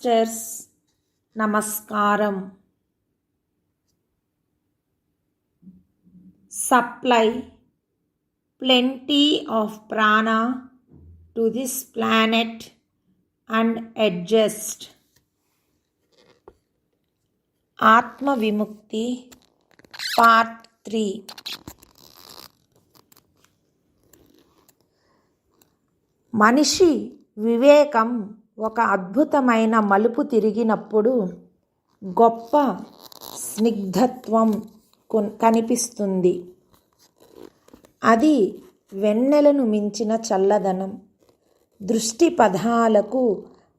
Masters నమస్కారం. Supply plenty of prana to this planet and adjust. ఆత్మ విముక్తి part 3. మనిషి వివేకం ఒక అద్భుతమైన మలుపు తిరిగినప్పుడు గొప్ప స్నిగ్ధత్వం కనిపిస్తుంది. అది వెన్నెలను మించిన చల్లదనం. దృష్టి పదాలకు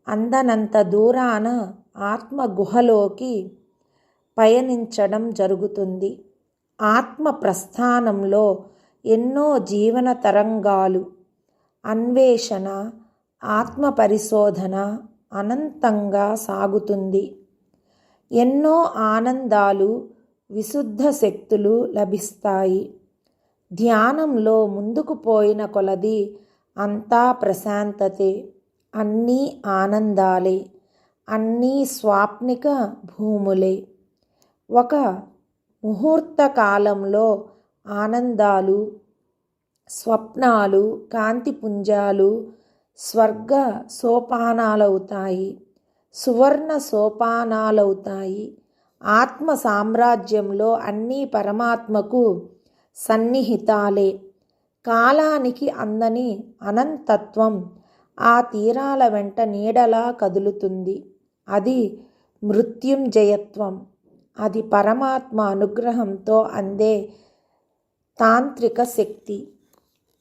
అందనంత దూరాన ఆత్మ గుహలోకి పయనించడం జరుగుతుంది. ఆత్మ ప్రస్థానంలో ఎన్నో జీవన తరంగాలు, అన్వేషణ, ఆత్మ పరిశోధన అనంతంగా సాగుతుంది. ఎన్నో ఆనందాలు, విశుద్ధ శక్తులు లభిస్తాయి. ధ్యానంలో ముందుకు పోయిన కొలది అంతా ప్రశాంతతే, అన్నీ ఆనందాలే, అన్నీ స్వాప్నిక భూములే. ఒక ముహూర్త కాలంలో ఆనందాలు, స్వప్నాలు, కాంతిపుంజాలు స్వర్గ సోపానాలవుతాయి, సువర్ణ సోపానాలవుతాయి. ఆత్మ సామ్రాజ్యంలో అన్నీ పరమాత్మకు సన్నిహితాలే. కాలానికి అందని అనంతత్వం ఆ తీరాల వెంట నీడలా కదులుతుంది. అది మృత్యుంజయత్వం. అది పరమాత్మ అనుగ్రహంతో అందే తాంత్రిక శక్తి.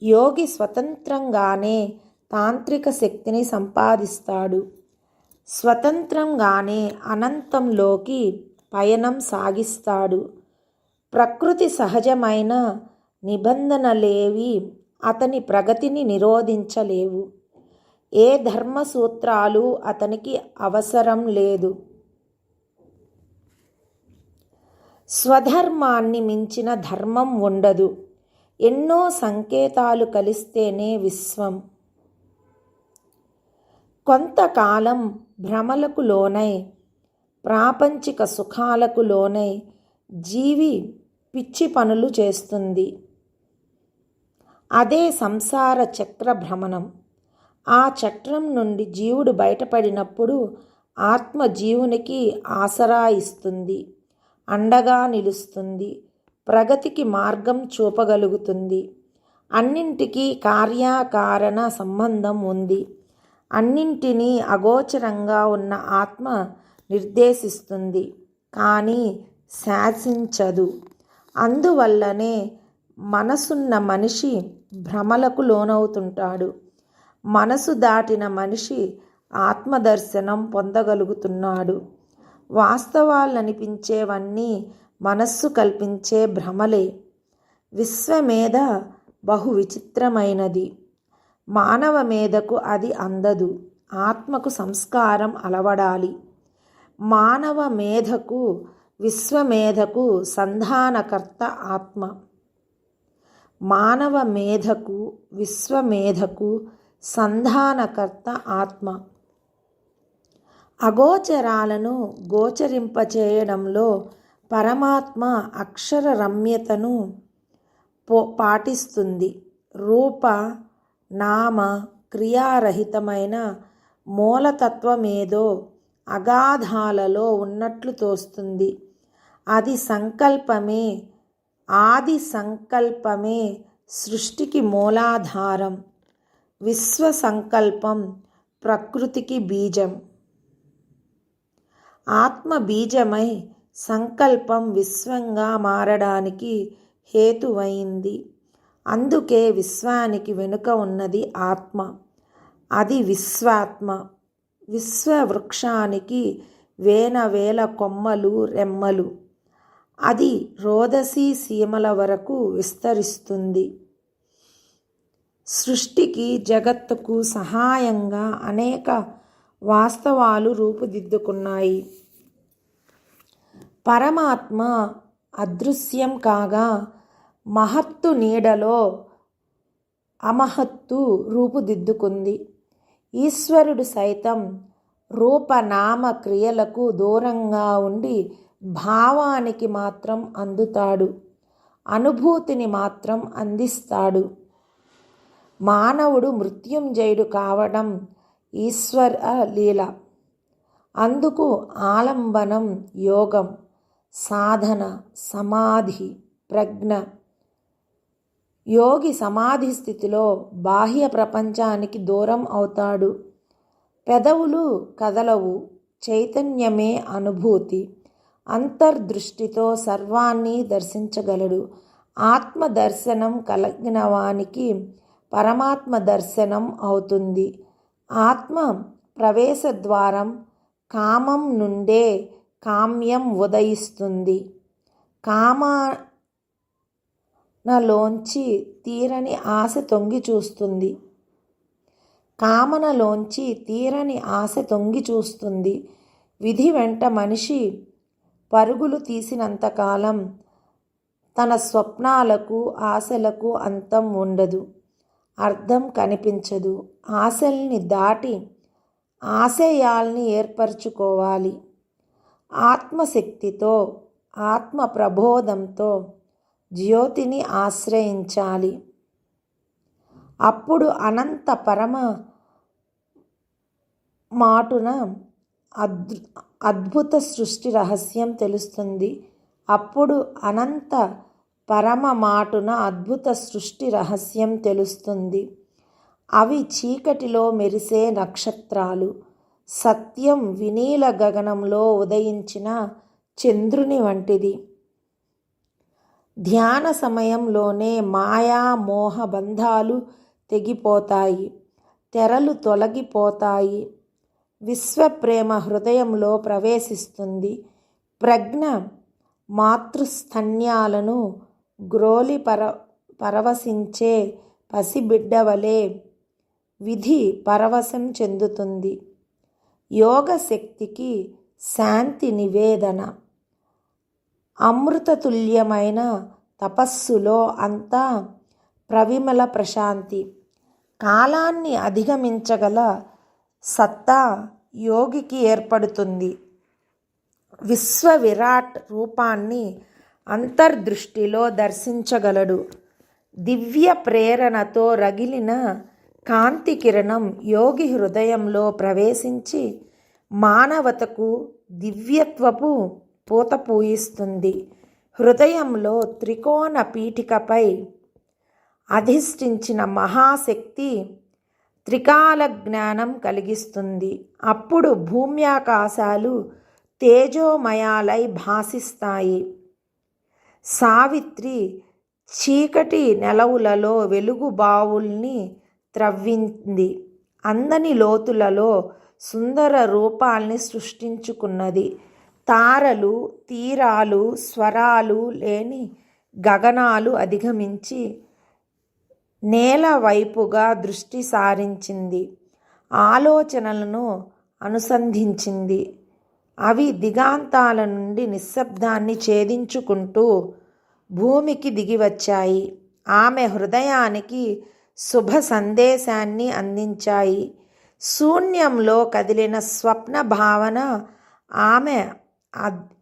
యోగి స్వతంత్రంగానే తాంత్రిక శక్తిని సంపాదిస్తాడు. స్వతంత్రంగానే అనంతంలోకి పయనం సాగిస్తాడు. ప్రకృతి సహజమైన నిబంధనలేవి అతని ప్రగతిని నిరోధించలేవు. ఏ ధర్మ సూత్రాలు అతనికి అవసరం లేదు. స్వధర్మాన్ని మించిన ధర్మం ఉండదు. ఎన్నో సంకేతాలు కలిస్తేనే విశ్వం. కొంతకాలం భ్రమలకు లోనై, ప్రాపంచిక సుఖాలకు లోనై జీవి పిచ్చి పనులు చేస్తుంది. అదే సంసార చక్ర భ్రమణం. ఆ చక్రం నుండి జీవుడు బయటపడినప్పుడు ఆత్మ జీవునికి ఆసరా ఇస్తుంది, అండగా నిలుస్తుంది, ప్రగతికి మార్గం చూపగలుగుతుంది. అన్నింటికీ కార్యకారణ సంబంధం ఉంది. అన్నింటినీ అగోచరంగా ఉన్న ఆత్మ నిర్దేశిస్తుంది, కానీ శాసించదు. అందువల్లనే మనసున్న మనిషి భ్రమలకు లోనవుతుంటాడు. మనసు దాటిన మనిషి ఆత్మదర్శనం పొందగలుగుతున్నాడు. వాస్తవాలనిపించేవన్నీ మనస్సు కల్పించే భ్రమలే. విశ్వమేధ బహు విచిత్రమైనది. మానవ మేధకు అది అందదు. ఆత్మకు సంస్కారం అలవడాలి. మానవ మేధకు, విశ్వమేధకు సంధానకర్త ఆత్మ. మానవ మేధకు, విశ్వమేధకు సంధానకర్త ఆత్మ. అగోచరాలను గోచరింపచేయడంలో పరమాత్మ అక్షర రమ్యతను పాటిస్తుంది. రూప, నామ, క్రియారహితమైన మూలతత్వమేదో అగాధాలలో ఉన్నట్లు తోస్తుంది. అది సంకల్పమే, ఆది సంకల్పమే సృష్టికి మూలాధారం. విశ్వ సంకల్పం ప్రకృతికి బీజం. ఆత్మ బీజమై సంకల్పం విశ్వంగా మారడానికి హేతువైంది. అందుకే విశ్వానికి వెనుక ఉన్నది ఆత్మ. అది విశ్వాత్మ. విశ్వవృక్షానికి వేల కొమ్మలు, రెమ్మలు. అది రోదసీ సీమల వరకు విస్తరిస్తుంది. సృష్టికి, జగత్తుకు సహాయంగా అనేక వాస్తవాలు రూపుదిద్దుకున్నాయి. పరమాత్మ అదృశ్యం కాగా మహత్తు నీడలో అమహత్తు రూపుదిద్దుకుంది. ఈశ్వరుడు సైతం రూపనామ క్రియలకు దూరంగా ఉండి భావానికి మాత్రం అందుతాడు, అనుభూతిని మాత్రం అందిస్తాడు. మానవుడు మృత్యుంజయుడు కావడం ఈశ్వర లీల. అందుకు ఆలంబనం యోగం, సాధన, సమాధి, ప్రజ్ఞ. యోగి సమాధి స్థితిలో బాహ్య ప్రపంచానికి దూరం అవుతాడు. పెదవులు కదలవు, చైతన్యమే అనుభూతి. అంతర్దృష్టితో సర్వాన్ని దర్శించగలడు. ఆత్మ దర్శనం కలిగిన వానికి పరమాత్మ దర్శనం అవుతుంది. ఆత్మ ప్రవేశ ద్వారం. కామం నుండే కామ్యం ఉదయిస్తుంది. కామనలోంచి తీరని ఆశ తొంగి చూస్తుంది. విధి వెంట మనిషి పరుగులు తీసినంతకాలం తన స్వప్నాలకు ఆశలకు అంతం ఉండదు, అర్థం కనిపించదు. ఆశల్ని దాటి ఆశయాల్ని ఏర్పరచుకోవాలి. ఆత్మశక్తితో, ఆత్మ ప్రబోధంతో జ్యోతిని ఆశ్రయించాలి. అప్పుడు అనంత పరమ మాటున అద్భుత సృష్టి రహస్యం తెలుస్తుంది. అవి చీకటిలో మెరిసే నక్షత్రాలు. సత్యం వినీల గగనంలో ఉదయించిన చంద్రుని వంటిది. ధ్యాన సమయంలోనే మాయా మోహ బంధాలు తెగిపోతాయి, తెరలు తొలగిపోతాయి. విశ్వప్రేమ హృదయంలో ప్రవేశిస్తుంది. ప్రజ్ఞ మాతృస్తన్యాలను గ్రోలి పరవశించే పసిబిడ్డవలే విధి పరవశం చెందుతుంది. యోగ శక్తికి శాంతి నివేదన. అమృతతుల్యమైన తపస్సులో అంతా ప్రవిమల ప్రశాంతి. కాలాన్ని అధిగమించగల సత్తా యోగికి ఏర్పడుతుంది. విశ్వ విరాట్ రూపాన్ని అంతర్దృష్టిలో దర్శించగలడు. దివ్య ప్రేరణతో రగిలిన కాంతి కిరణం యోగి హృదయంలో ప్రవేశించి మానవతకు దివ్యత్వపు పూత పూయిస్తుంది. హృదయంలో త్రికోణ పీఠికపై అధిష్ఠించిన మహాశక్తి త్రికాల జ్ఞానం కలిగిస్తుంది. అప్పుడు భూమ్యాకాశాలు తేజోమయాలై భాసిస్తాయి. సావిత్రి చీకటి నెలవులలో వెలుగు బావుల్ని త్రవ్వింది. అందని లోతులలో సుందర రూపాల్ని సృష్టించుకున్నది. తారలు, తీరాలు, స్వరాలు లేని గగనాలు అధిగమించి నేల వైపుగా దృష్టి సారించింది. ఆలోచనలను అనుసంధించింది. అవి దిగాంతాల నుండి నిశ్శబ్దాన్ని ఛేదించుకుంటూ భూమికి దిగివచ్చాయి. ఆమె హృదయానికి శుభ సందేశాన్ని అందించాయి. శూన్యంలో కదిలిన స్వప్న భావన ఆమె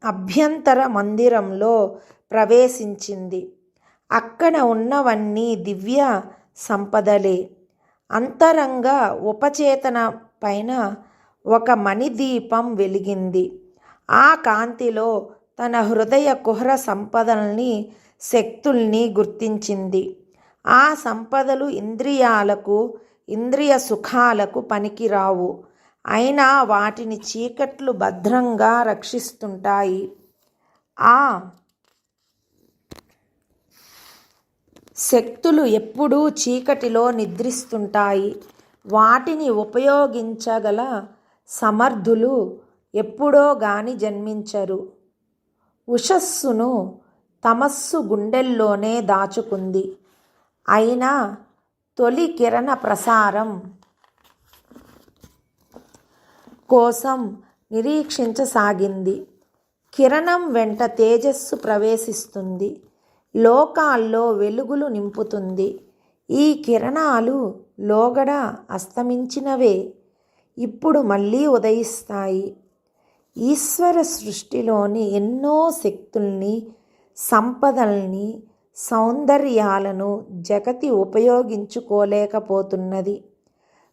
అభ్యంతర మందిరంలో ప్రవేశించింది. అక్కడ ఉన్నవన్నీ దివ్య సంపదలే. అంతరంగ ఉపచేతన పైన ఒక మణిదీపం వెలిగింది. ఆ కాంతిలో తన హృదయ కుహర సంపదల్ని, శక్తుల్ని గుర్తించింది. ఆ సంపదలు ఇంద్రియాలకు, ఇంద్రియ సుఖాలకు పనికిరావు. అయినా వాటిని చీకట్లు భద్రంగా రక్షిస్తుంటాయి. ఆ శక్తులు ఎప్పుడూ చీకటిలో నిద్రిస్తుంటాయి. వాటిని ఉపయోగించగల సమర్థులు ఎప్పుడో గాని జన్మించరు. ఉషస్సును తమస్సు గుండెల్లోనే దాచుకుంది. అయినా తొలి కిరణ ప్రసారం కోసం నిరీక్షించసాగింది. కిరణం వెంట తేజస్సు ప్రవేశిస్తుంది. లోకాల్లో వెలుగులు నింపుతుంది. ఈ కిరణాలు లోగడ అస్తమించినవే. ఇప్పుడు మళ్ళీ ఉదయిస్తాయి. ఈశ్వర సృష్టిలోని ఎన్నో శక్తుల్ని, సంపదల్ని, సౌందర్యాలను జగతి ఉపయోగించుకోలేకపోతున్నది.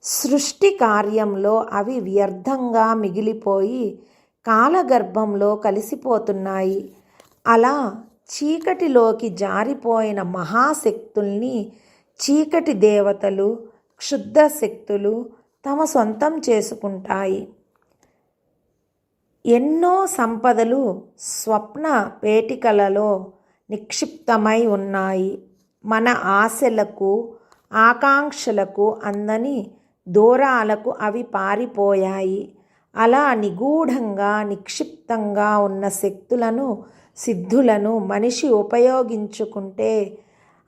సృష్టి కార్యంలో అవి వ్యర్థంగా మిగిలిపోయి కాలగర్భంలో కలిసిపోతున్నాయి. అలా చీకటిలోకి జారిపోయిన మహాశక్తుల్ని చీకటి దేవతలు, క్షుద్ర శక్తులు తమ సొంతం చేసుకుంటాయి. ఎన్నో సంపదలు స్వప్న పేటికలలో నిక్షిప్తమై ఉన్నాయి. మన ఆశలకు, ఆకాంక్షలకు అందని దూరాలకు అవి పారిపోయాయి. అలా నిగూఢంగా నిక్షిప్తంగా ఉన్న శక్తులను, సిద్ధులను మనిషి ఉపయోగించుకుంటే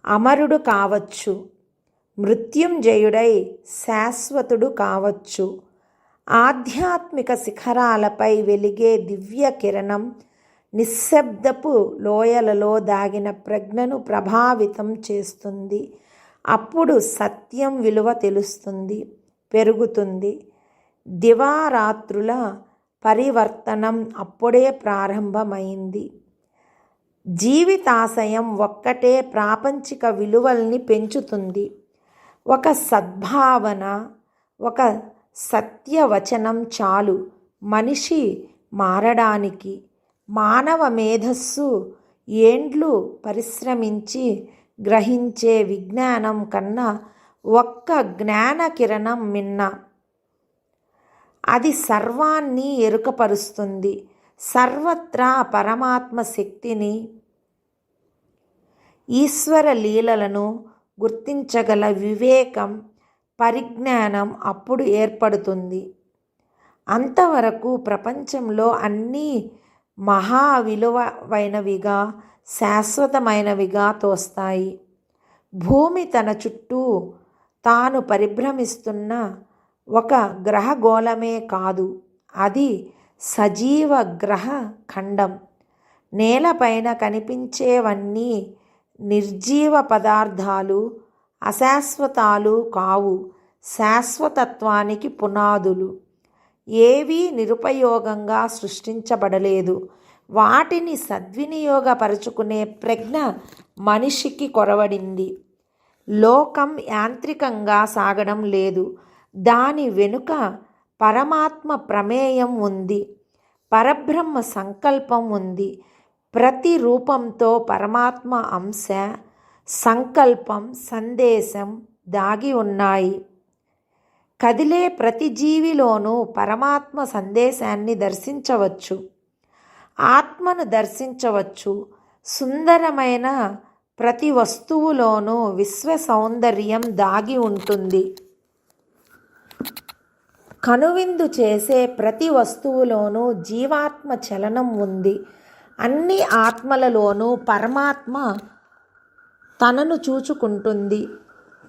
అమరుడు కావచ్చు, మృత్యుంజయుడై శాశ్వతుడు కావచ్చు. ఆధ్యాత్మిక శిఖరాలపై వెలిగే దివ్య కిరణం నిశ్శబ్దపు లోయలలో దాగిన ప్రజ్ఞను ప్రభావితం చేస్తుంది. అప్పుడు సత్యం విలువ తెలుస్తుంది, పెరుగుతుంది. దివారాత్రుల పరివర్తనం అప్పుడే ప్రారంభమైంది. జీవితాశయం ఒక్కటే ప్రాపంచిక విలువల్ని పెంచుతుంది. ఒక సద్భావన, ఒక సత్యవచనం చాలు మనిషి మారడానికి. మానవ మేధస్సు ఏండ్లు పరిశ్రమించి గ్రహించే విజ్ఞానం కన్నా ఒక్క జ్ఞాన కిరణం మిన్న. అది సర్వాన్ని ఎరుకపరుస్తుంది. సర్వత్రా పరమాత్మ శక్తిని, ఈశ్వర లీలలను గుర్తించగల వివేకం, పరిజ్ఞానం అప్పుడు ఏర్పడుతుంది. అంతవరకు ప్రపంచంలో అన్నీ మహా విలువైనవిగా, శాశ్వతమైనవిగా తోస్తాయి. భూమి తన చుట్టూ తాను పరిభ్రమిస్తున్న ఒక గ్రహగోళమే కాదు, అది సజీవ గ్రహ ఖండం. నేలపైన కనిపించేవన్నీ నిర్జీవ పదార్థాలు, అశాశ్వతాలు కావు, శాశ్వతత్వానికి పునాదులు. ఏవీ నిరుపయోగంగా సృష్టించబడలేదు. వాటిని సద్వినియోగపరుచుకునే ప్రజ్ఞ మనిషికి కొరవడింది. లోకం యాంత్రికంగా సాగడం లేదు. దాని వెనుక పరమాత్మ ప్రమేయం ఉంది, పరబ్రహ్మ సంకల్పం ఉంది. ప్రతి రూపంతో పరమాత్మ అంశ, సంకల్పం, సందేశం దాగి ఉన్నాయి. కదిలే ప్రతి జీవిలోనూ పరమాత్మ సందేశాన్ని దర్శించవచ్చు, ఆత్మను దర్శించవచ్చు. సుందరమైన ప్రతి వస్తువులోనూ విశ్వ సౌందర్యం దాగి ఉంటుంది. కనువిందు చేసే ప్రతి వస్తువులోనూ జీవాత్మ చలనం ఉంది. అన్ని ఆత్మలలోనూ పరమాత్మ తనను చూచుకుంటుంది.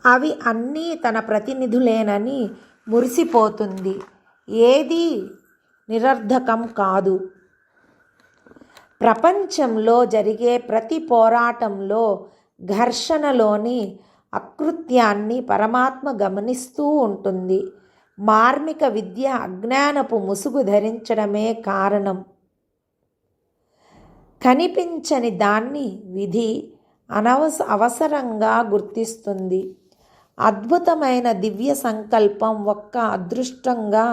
అవి అన్నీ తన ప్రతినిధులేనని మురిసిపోతుంది. ఏదీ నిరర్ధకం కాదు. ప్రపంచంలో జరిగే ప్రతి పోరాటంలో, ఘర్షణలోని అకృత్యాన్ని పరమాత్మ గమనిస్తూ ఉంటుంది. మార్మిక విద్య అజ్ఞానపు ముసుగు ధరించడమే కారణం. కనిపించని దాన్ని విధి అవసరంగా గుర్తిస్తుంది. అద్భుతమైన దివ్య సంకల్పం ఒక్క అదృష్టంగా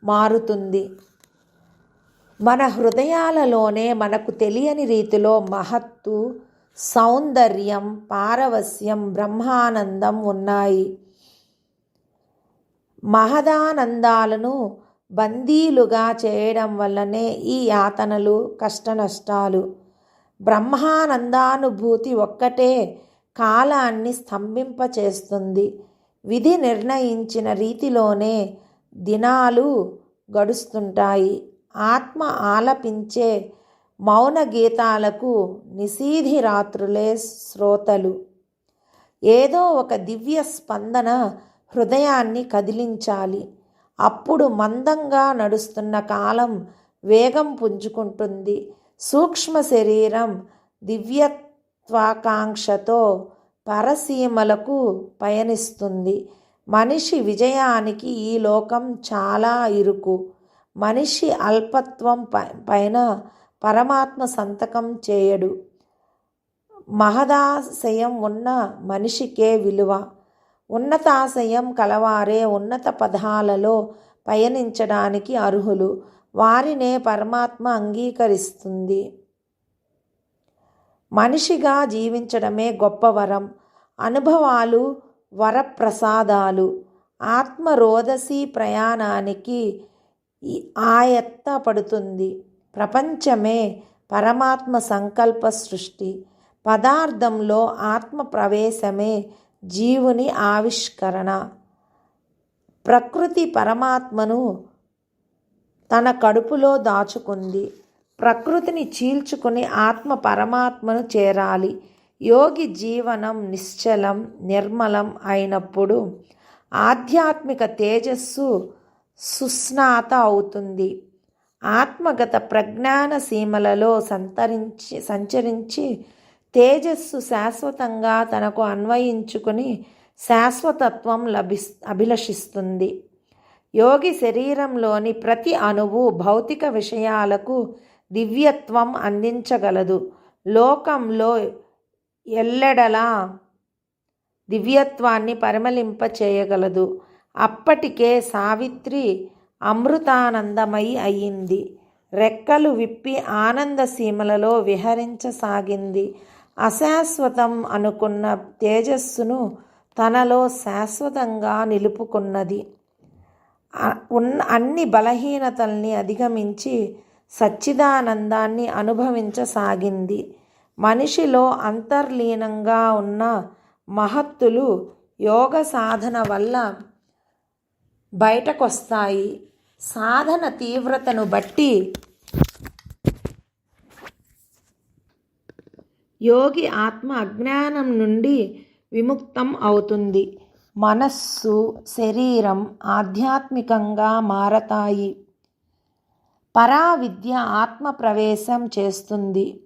మారుతుంది. మన హృదయాలలోనే మనకు తెలియని రీతిలో మహత్తు, సౌందర్యం, పారవస్యం, బ్రహ్మానందం ఉన్నాయి. మహదానందాలను బందీలుగా చేయడం వల్లనే ఈ యాతనలు, కష్టనష్టాలు. బ్రహ్మానందానుభూతి ఒక్కటే కాలాన్ని స్తంభింపచేస్తుంది. విధి నిర్ణయించిన రీతిలోనే దినాలు గడుస్తుంటాయి. ఆత్మ ఆలపించే మౌన గీతాలకు నిశీధి రాత్రులే శ్రోతలు. ఏదో ఒక దివ్య స్పందన హృదయాన్ని కదిలించాలి. అప్పుడు మందంగా నడుస్తున్న కాలం వేగం పుంజుకుంటుంది. సూక్ష్మ శరీరం దివ్యత్వాకాంక్షతో పరసీమలకు పయనిస్తుంది. మనిషి విజయానికి ఈ లోకం చాలా ఇరుకు. మనిషి అల్పత్వం పైన పరమాత్మ సంతకం చేయడు. మహదాశయం ఉన్న మనిషికే విలువ. ఉన్నతాశయం కలవారే ఉన్నత పదాలలో పయనించడానికి అర్హులు. వారినే పరమాత్మ అంగీకరిస్తుంది. మనిషిగా జీవించడమే గొప్ప వరం. అనుభవాలు వరప్రసాదాలు. ఆత్మరోదసీ ప్రయాణానికి ఆయత్తపడుతుంది. ప్రపంచమే పరమాత్మ సంకల్ప సృష్టి. పదార్థంలో ఆత్మ ప్రవేశమే జీవుని ఆవిష్కరణ. ప్రకృతి పరమాత్మను తన కడుపులో దాచుకుంది. ప్రకృతిని చీల్చుకుని ఆత్మ పరమాత్మను చేరాలి. యోగి జీవనం నిశ్చలం, నిర్మలం అయినప్పుడు ఆధ్యాత్మిక తేజస్సు సుస్నాత అవుతుంది. ఆత్మగత ప్రజ్ఞాన సీమలలో సంచరించి తేజస్సు శాశ్వతంగా తనకు అన్వయించుకుని శాశ్వతత్వం అభిలషిస్తుంది. యోగి శరీరంలోని ప్రతి అణువు భౌతిక విషయాలకు దివ్యత్వం అందించగలదు. లోకంలో ఎల్లెడలా దివ్యత్వాన్ని పరిమళింప చేయగలదు. అప్పటికే సావిత్రి అమృతానందమయి అయ్యింది. రెక్కలు విప్పి ఆనంద సీమలలో విహరించసాగింది. అశాశ్వతం అనుకున్న తేజస్సును తనలో శాశ్వతంగా నిలుపుకున్నది. అన్ని బలహీనతల్ని అధిగమించి సచ్చిదానందాన్ని అనుభవించసాగింది. మనిషిలో అంతర్లీనంగా ఉన్న మహత్తులు యోగ సాధన వల్ల బయటకొస్తాయి. సాధన తీవ్రతను బట్టి యోగి ఆత్మ అజ్ఞానం నుండి విముక్తం అవుతుంది. మనస్సు, శరీరం ఆధ్యాత్మికంగా మారతాయి. పరావిద్య ఆత్మ ప్రవేశం చేస్తుంది.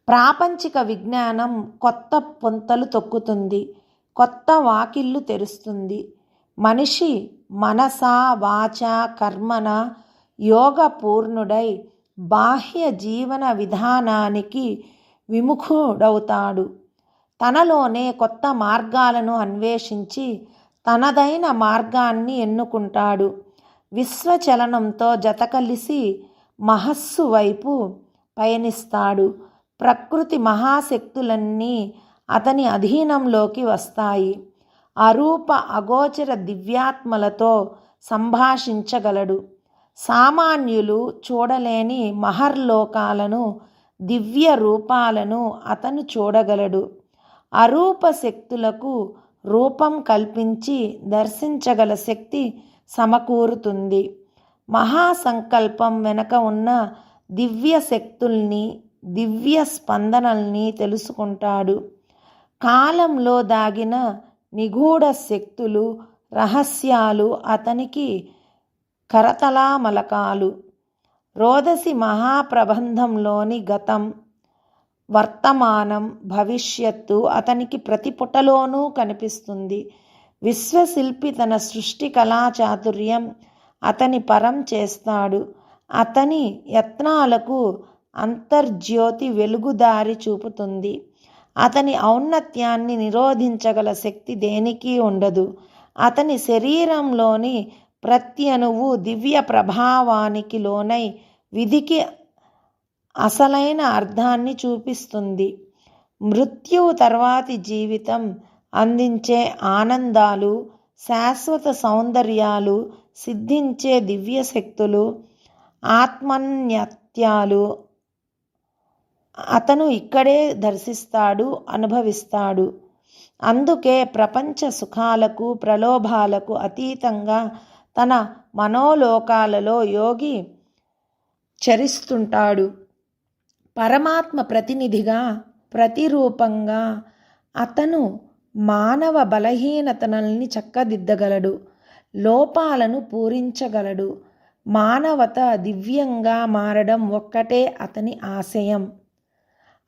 ప్రాపంచిక విజ్ఞానం కొత్త పొంతలు తొక్కుతుంది. కొత్త వాకిళ్ళు తెరుస్తుంది. మనిషి మనస, వాచ, కర్మన యోగపూర్ణుడై బాహ్య జీవన విధానానికి విముఖుడవుతాడు. తనలోనే కొత్త మార్గాలను అన్వేషించి తనదైన మార్గాన్ని ఎన్నుకుంటాడు. విశ్వచలనంతో జతకలిసి మహస్సు వైపు పయనిస్తాడు. ప్రకృతి మహాశక్తులన్నీ అతని అధీనంలోకి వస్తాయి. అరూప అగోచర దివ్యాత్మలతో సంభాషించగలడు. సామాన్యులు చూడలేని మహర్లోకాలను, దివ్య రూపాలను అతను చూడగలడు. అరూప శక్తులకు రూపం కల్పించి దర్శించగల శక్తి సమకూరుతుంది. మహాసంకల్పం వెనక ఉన్న దివ్య శక్తుల్ని, దివ్య స్పందనల్ని తెలుసుకుంటాడు. కాలంలో దాగిన నిగూఢ శక్తులు, రహస్యాలు అతనికి కరతలామలకాలు. రోదసి మహాప్రబంధంలోని గతం, వర్తమానం, భవిష్యత్తు అతనికి ప్రతి పుటలోనూ కనిపిస్తుంది. విశ్వశిల్పి తన సృష్టి కళాచాతుర్యం అతని పరం చేస్తాడు. అతని యత్నాలకు అంతర్జ్యోతి వెలుగుదారి చూపుతుంది. అతని ఔన్నత్యాన్ని నిరోధించగల శక్తి దేనికి ఉండదు. అతని శరీరంలోని ప్రతి అణువు దివ్య ప్రభావానికి లోనై విధికి అసలైన అర్థాన్ని చూపిస్తుంది. మృత్యువు తర్వాతి జీవితం అందించే ఆనందాలు, శాశ్వత సౌందర్యాలు, సిద్ధించే దివ్యశక్తులు, ఆత్మన్యత్యాలు అతను ఇక్కడే దర్శిస్తాడు, అనుభవిస్తాడు. అందుకే ప్రపంచ సుఖాలకు, ప్రలోభాలకు అతీతంగా తన మనోలోకాలలో యోగి చరిస్తుంటాడు. పరమాత్మ ప్రతినిధిగా, ప్రతిరూపంగా అతను మానవ బలహీనతల్ని చక్కదిద్దగలడు, లోపాలను పూరించగలడు. మానవత దివ్యంగా మారడం ఒక్కటే అతని ఆశయం.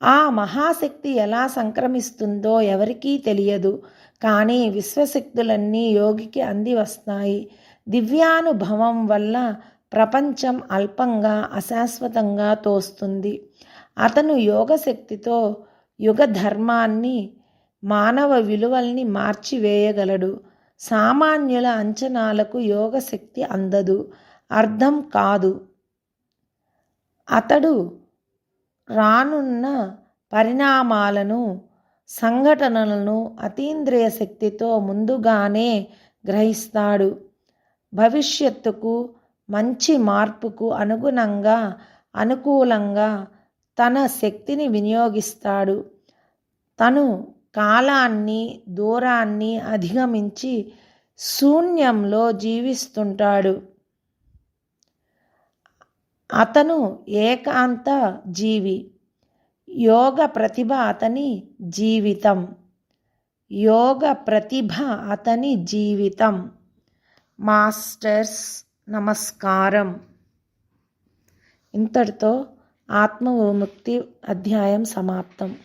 ఆ మహాశక్తి ఎలా సంక్రమిస్తుందో ఎవరికీ తెలియదు. కానీ విశ్వశక్తులన్నీ యోగికి అంది వస్తాయి. దివ్యానుభవం వల్ల ప్రపంచం అల్పంగా అశాశ్వతంగా తోస్తుంది. అతను యోగశక్తితో యుగ ధర్మాన్ని, మానవ విలువల్ని మార్చివేయగలడు. సామాన్యుల అంచనాలకు యోగశక్తి అందదు, అర్థం కాదు. అతడు రానున్న పరిణామాలను, సంఘటనలను అతీంద్రియ శక్తితో ముందుగానే గ్రహిస్తాడు. భవిష్యత్తుకు, మంచి మార్పుకు అనుకూలంగా తన శక్తిని వినియోగిస్తాడు. తను కాలాన్ని, దూరాన్ని అధిగమించి శూన్యంలో జీవిస్తుంటాడు. అతను ఏకాంత జీవి. యోగ ప్రతిభ అతని జీవితం. మాస్టర్స్ నమస్కారం. ఇంతటితో ఆత్మ విముక్తి అధ్యాయం సమాప్తం.